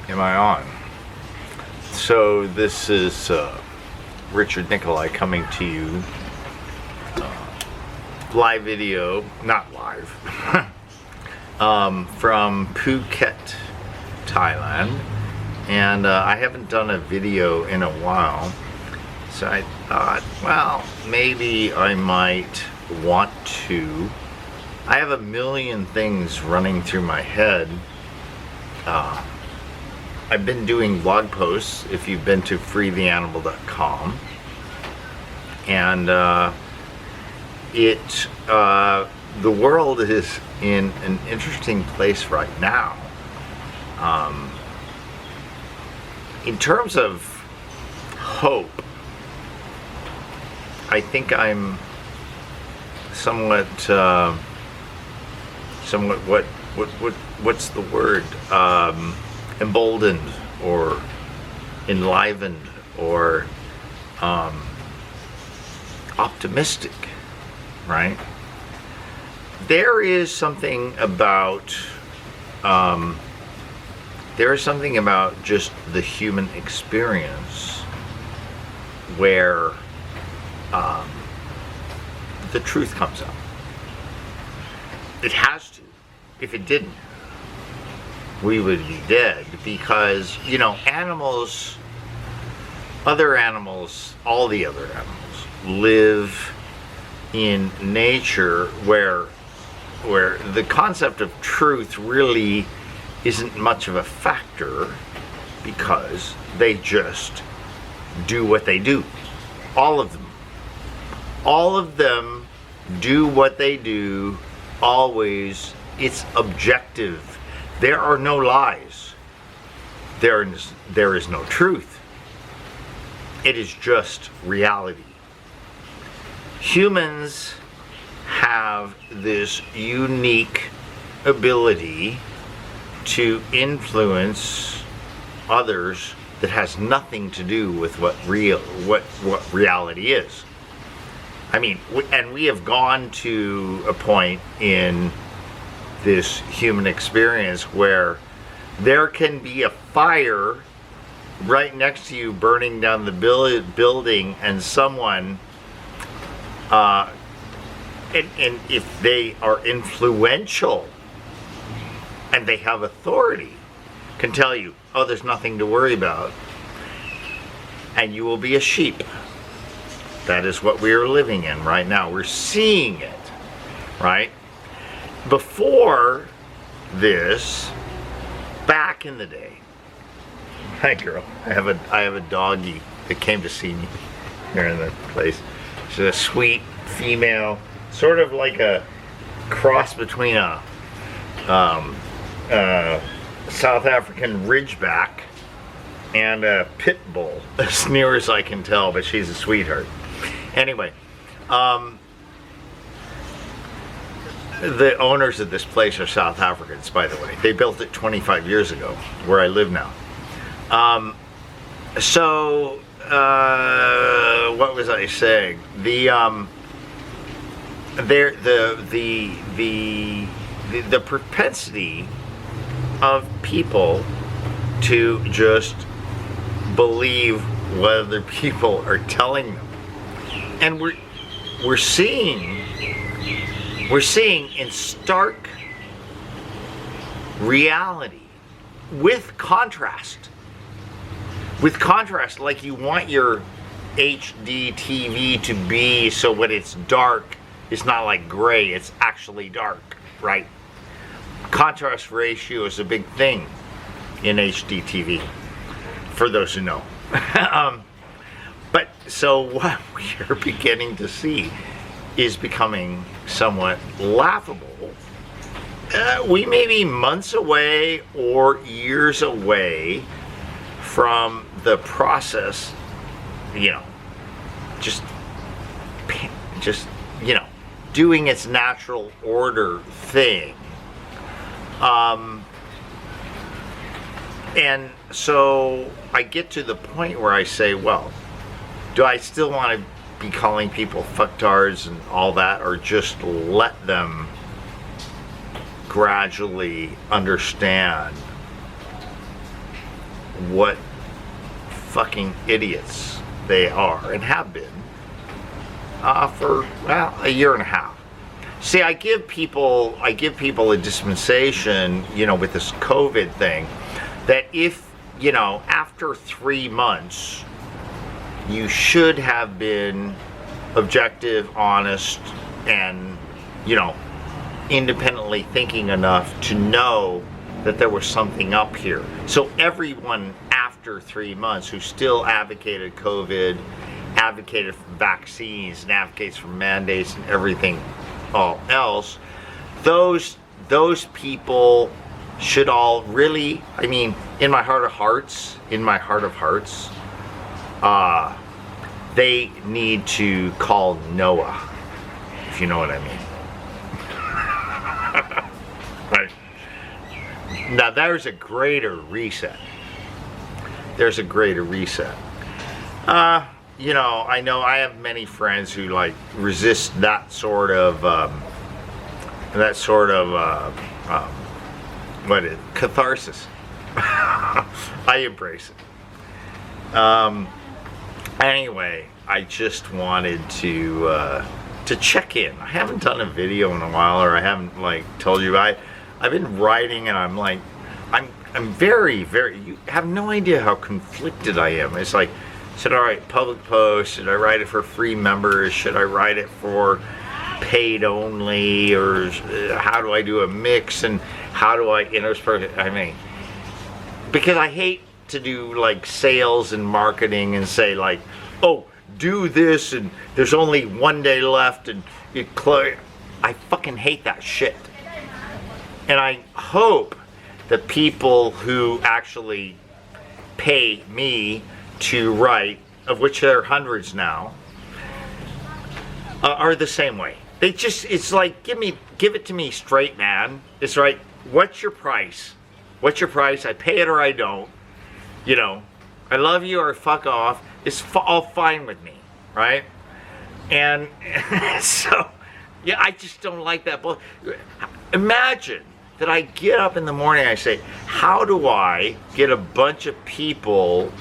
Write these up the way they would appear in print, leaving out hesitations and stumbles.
Am I on? So this is Richard Nikoley coming to you live video, not live, from Phuket, Thailand, and I haven't done a video in a while, so I thought, well, maybe I might want to. I have a million things running through my head. I've been doing blog posts, if you've been to freetheanimal.com, and the world is in an interesting place right now. In terms of hope, I think I'm somewhat what's the word? Emboldened or enlivened or optimistic, right? There is something about just the human experience where the truth comes out. It has to. If it didn't, we would be dead, because, you know, animals, other animals, all the other animals live in nature where the concept of truth really isn't much of a factor, because they just do what they do. All of them do what they do, always. It's objective. There are no lies. There is no truth. It is just reality. Humans have this unique ability to influence others that has nothing to do with what reality is. I mean, we have gone to a point in this human experience where there can be a fire right next to you burning down the building, and someone and if they are influential and they have authority, can tell you, oh, there's nothing to worry about, and you will be a sheep. That is what we are living in right now. We're seeing it, right? Before this, back in the day, hi girl, I have a doggie that came to see me here in the place. She's a sweet female, sort of like a cross between a South African Ridgeback and a pit bull, as near as I can tell, but she's a sweetheart. Anyway, the owners of this place are South Africans, by the way. They built it 25 years ago, where I live now. What was I saying? The propensity of people to just believe what other people are telling them, and we're seeing in stark reality, with contrast, like you want your HD TV to be, so when it's dark, it's not like gray, it's actually dark, right? Contrast ratio is a big thing in HD TV, for those who know. But so what we are beginning to see is becoming somewhat laughable. We may be months away or years away from the process, you know, just you know, doing its natural order thing. And so I get to the point where I say, well, do I still want to be calling people fucktards and all that, or just let them gradually understand what fucking idiots they are and have been for, well, a year and a half. See, I give people a dispensation, with this COVID thing, that if, after 3 months, you should have been objective, honest, and, independently thinking enough to know that there was something up here. So everyone after 3 months who still advocated COVID, advocated for vaccines, and advocates for mandates and everything all else, those people should all really, in my heart of hearts, they need to call Noah, if you know what I mean. Right. Now there's a greater reset. There's a greater reset. I know I have many friends who resist that sort of catharsis. I embrace it. Anyway, I just wanted to check in. I haven't done a video in a while, or I haven't told you. I've been writing, and I'm very, very. You have no idea how conflicted I am. It's like, should I write public posts? Should I write it for free members? Should I write it for paid only? Or how do I do a mix? And how do I intersperse? Because I hate to do sales and marketing and say oh, do this and there's only 1 day left and I fucking hate that shit. And I hope that people who actually pay me to write, of which there are hundreds now, are the same way. It's like, give it to me straight, man. It's right. What's your price? What's your price? I pay it or I don't. I love you or fuck off. It's all fine with me, right? And so, yeah, I just don't like that. Imagine that I get up in the morning, I say, how do I get a bunch of people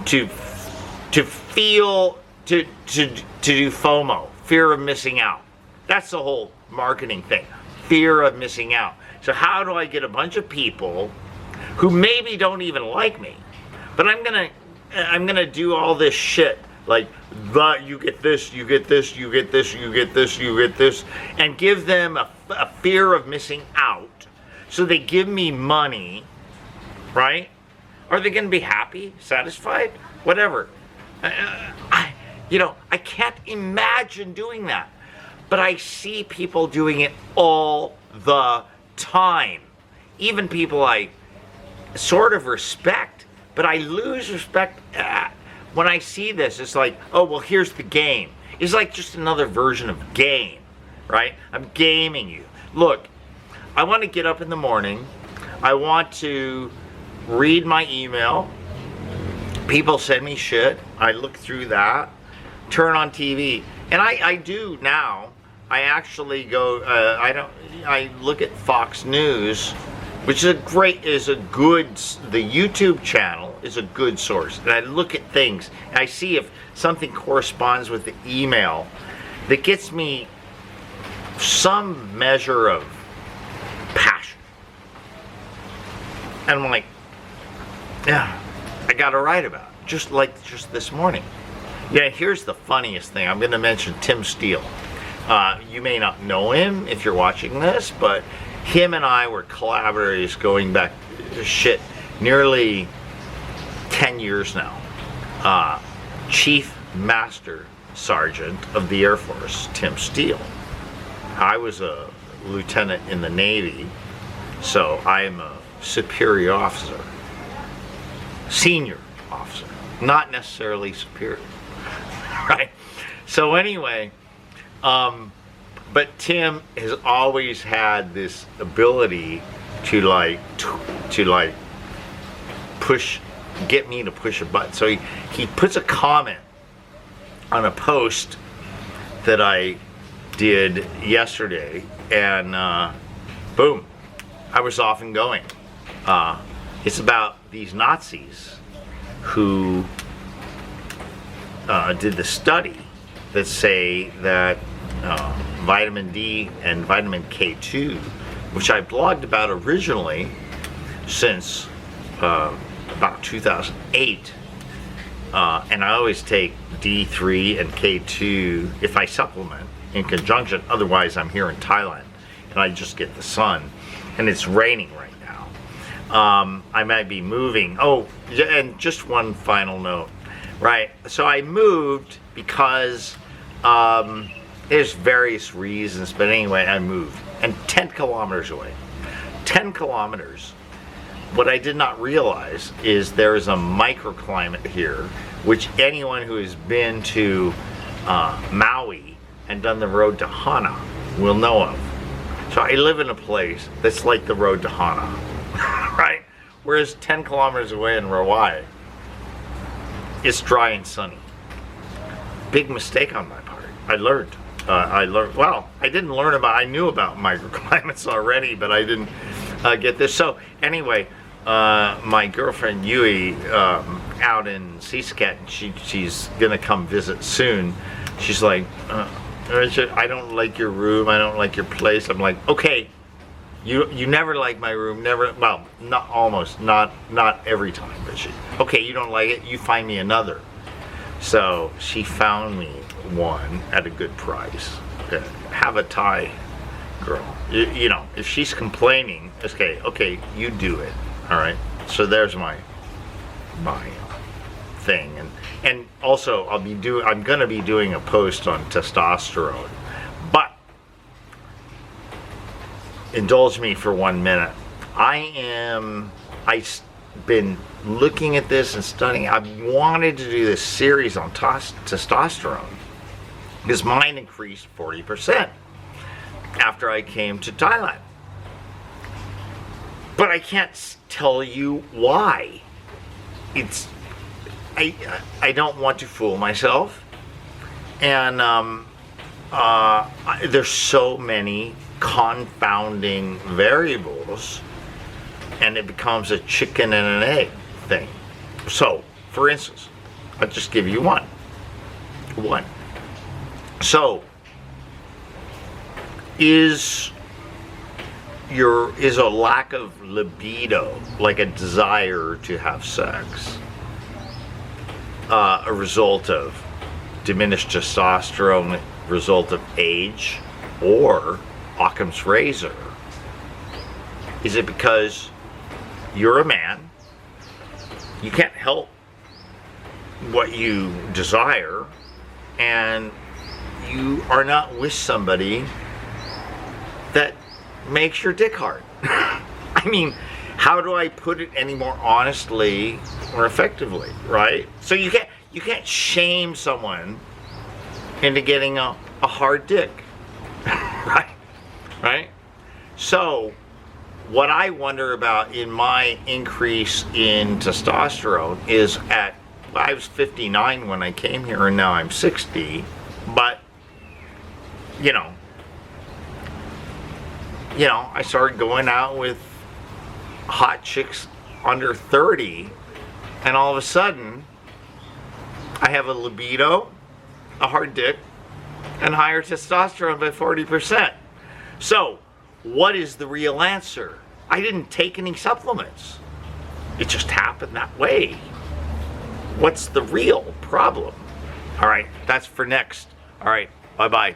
to feel, to do FOMO, fear of missing out? That's the whole marketing thing, fear of missing out. So how do I get a bunch of people who maybe don't even like me, but I'm gonna do all this shit, you get this, you get this, you get this, you get this, you get this, and give them a fear of missing out, so they give me money, right? Are they gonna be happy, satisfied, whatever? I can't imagine doing that, but I see people doing it all the time. Even people I sort of respect, but I lose respect when I see this. It's like, oh, well, here's the game. It's like just another version of game, right? I'm gaming you. Look, I want to get up in the morning. I want to read my email. People send me shit. I look through that. Turn on TV. And I do now. I actually go, I look at Fox News, which is the YouTube channel is a good source. And I look at things, and I see if something corresponds with the email that gets me some measure of passion. And I'm like, yeah, I gotta write about it. Just this morning. Yeah, here's the funniest thing. I'm gonna mention Tim Steele. You may not know him if you're watching this, but him and I were collaborators going back, nearly 10 years now. Chief Master Sergeant of the Air Force, Tim Steele. I was a lieutenant in the Navy, so I am a superior officer. Senior officer, not necessarily superior, right? So anyway, but Tim has always had this ability to get me to push a button. So he puts a comment on a post that I did yesterday, and boom, I was off and going. It's about these Nazis who did the study that say that vitamin D and vitamin K2, which I blogged about originally since about 2008, and I always take D3 and K2 if I supplement in conjunction. Otherwise, I'm here in Thailand and I just get the sun, and it's raining right now. I might be moving. Oh, and just one final note, right? So I moved because there's various reasons, but anyway, I moved, and 10 kilometers away. 10 kilometers. What I did not realize is there is a microclimate here, which anyone who has been to Maui and done the road to Hana will know of. So I live in a place that's like the road to Hana, right? Whereas 10 kilometers away in Rawai, it's dry and sunny. Big mistake on my part. I learned, well, I didn't learn about, I knew about microclimates already, but I didn't get this. So anyway, my girlfriend Yui, out in Seascat, she's gonna come visit soon. She's like, I don't like your room, I don't like your place. I'm like, okay, you never like my room, never, well, not almost, not every time, but okay, you don't like it, you find me another. So she found me one at a good price. Have a Thai girl. You know, if she's complaining, okay, you do it. All right. So there's my thing, and also I'm gonna be doing a post on testosterone, but indulge me for 1 minute. I've been looking at this and studying. I've wanted to do this series on testosterone because mine increased 40% after I came to Thailand. But I can't tell you why. I don't want to fool myself, and there's so many confounding variables, and it becomes a chicken and an egg thing. So, for instance, I'll just give you one. So, is a lack of libido, like a desire to have sex, a result of diminished testosterone, result of age, or Occam's razor? Is it because you're a man, you can't help what you desire, and you are not with somebody that makes your dick hard? I mean, how do I put it any more honestly or effectively, right? So you can't shame someone into getting a hard dick, right? So what I wonder about in my increase in testosterone is I was 59 when I came here, and now I'm 60, but you know, I started going out with hot chicks under 30, and all of a sudden, I have a libido, a hard dick, and higher testosterone by 40%. So, what is the real answer? I didn't take any supplements. It just happened that way. What's the real problem? All right, that's for next. All right, bye-bye.